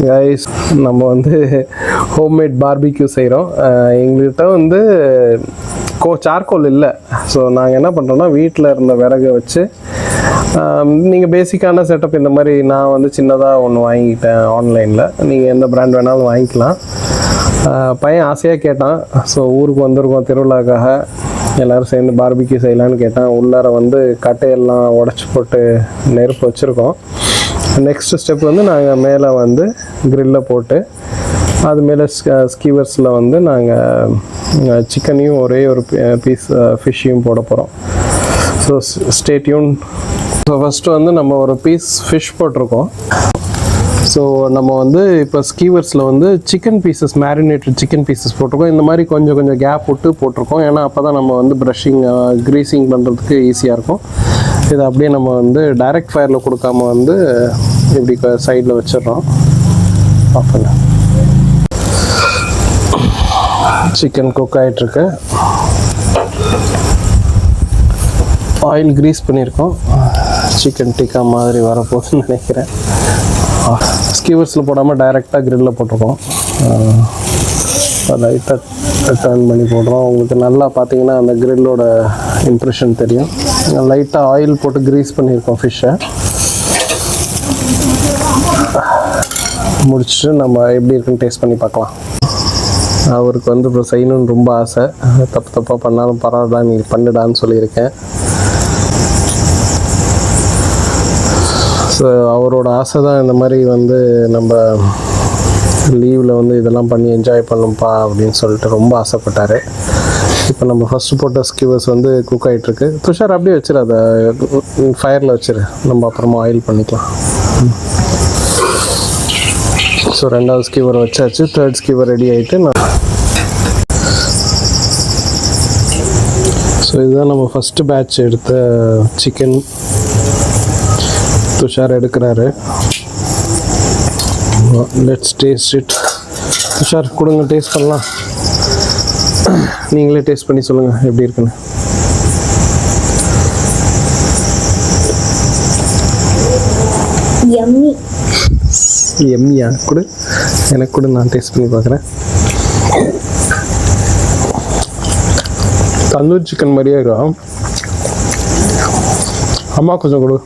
Guys, நம்ம வந்து homemade barbecue செய்கிறோம். எங்கள்கிட்ட வந்து சார்கோல் இல்லை. ஸோ நாங்கள் என்ன பண்ணுறோன்னா, வீட்டில் இருந்த விறகை வச்சு நீங்கள் பேசிக்கான செட்டப் இந்த மாதிரி நான் வந்து சின்னதாக ஒன்று வாங்கிக்கிட்டேன் ஆன்லைனில். நீங்கள் எந்த பிராண்ட் வேணாலும் வாங்கிக்கலாம். பையன் ஆசையாக கேட்டான். ஸோ ஊருக்கு வந்திருக்கோம் திருவிழாக்காக, எல்லோரும் சேர்ந்து பார்பிக்யூ செய்யலான்னு கேட்டான். உள்ளார வந்து கட்டையெல்லாம் உடச்சி போட்டு நெருப்பு வச்சுருக்கோம். நெக்ஸ்ட் ஸ்டெப் வந்து நாங்கள் மேலே வந்து க்ரில்லை போட்டு அது மேலே ஸ்கீவர்ஸில் வந்து நாங்கள் சிக்கனையும் ஒரே ஒரு பீஸ் ஃபிஷ்ஷையும் போட போகிறோம். So stay tune. So first வந்து நம்ம ஒரு பீஸ் ஃபிஷ் போட்டிருக்கோம். ஸோ நம்ம வந்து இப்போ ஸ்கீவர்ஸில் வந்து chicken pieces, marinated chicken pieces போட்டிருக்கோம். இந்த மாதிரி கொஞ்சம் கொஞ்சம் கேப் விட்டு போட்டிருக்கோம். ஏன்னா அப்போ தான் நம்ம வந்து ப்ரஷிங் க்ரீஸிங் பண்ணுறதுக்கு ஈஸியாக இருக்கும். இதை அப்படியே நம்ம வந்து டைரக்ட் ஃபயரில் கொடுக்காம வந்து இப்படி சைடில் வச்சிடறோம். ஆஃப் பண்ண சிக்கன் குக் ஆகிட்டுருக்கு. ஆயில் க்ரீஸ் பண்ணியிருக்கோம். சிக்கன் டிக்கா மாதிரி வரப்போகுதுன்னு நினைக்கிறேன். ஸ்கீவர்ஸில் போடாமல் டைரெக்டாக க்ரில்லில் போட்டிருக்கோம். லைட்டாக டர்ன் பண்ணி போடுறோம். உங்களுக்கு நல்லா பார்த்தீங்கன்னா அந்த க்ரில்லோட இம்ப்ரெஷன் தெரியும். லைட்டாக ஆயில் போட்டு க்ரீஸ் பண்ணியிருக்கோம் ஃபிஷ்ஷை. முடிச்சுட்டு நம்ம எப்படி இருக்குன்னு டேஸ்ட் பண்ணி பார்க்கலாம். அவருக்கு வந்து இப்போ செய்யணுன்னு ரொம்ப ஆசை. தப்பாக பண்ணாலும் பரவாயில்ல, நீ பண்ணுடான்னு சொல்லியிருக்கேன். ஸோ அவரோட ஆசை தான் இந்த மாதிரி வந்து நம்ம லீவில் வந்து இதெல்லாம் பண்ணி என்ஜாய் பண்ணணும்ப்பா அப்படின்னு சொல்லிட்டு ரொம்ப ஆசைப்பட்டார். இப்போ நம்ம ஃபஸ்ட்டு போட்ட ஸ்கீவர்ஸ் வந்து குக் ஆகிட்டுருக்கு. துஷார் அப்படியே வச்சிரு, அதை ஃபயரில் வச்சிரு, நம்ம அப்புறமா ஆயில் பண்ணிக்கலாம். ஸோ ரெண்டாவது ஸ்கீவர் வச்சாச்சு. தேர்ட் ஸ்கீவர் ரெடி ஆகிட்டு ஸோ இதுதான் நம்ம ஃபஸ்ட்டு பேட்ச் எடுத்த சிக்கன். துஷார் எடுக்கிறாரு. Let's taste it. துஷார் கொடுங்க, டேஸ்ட் பண்ணலாம். நீங்களே டேஸ்ட் பண்ணி சொல்லுங்கள் எப்படி இருக்குன்னு. எம்மியா? கொடு, எனக்கு கூட, நான் டேஸ்ட் பண்ணி பார்க்குறேன். தந்தூரி சிக்கன் மாதிரியே இருக்கும். அம்மா கொஞ்சம் கொடு.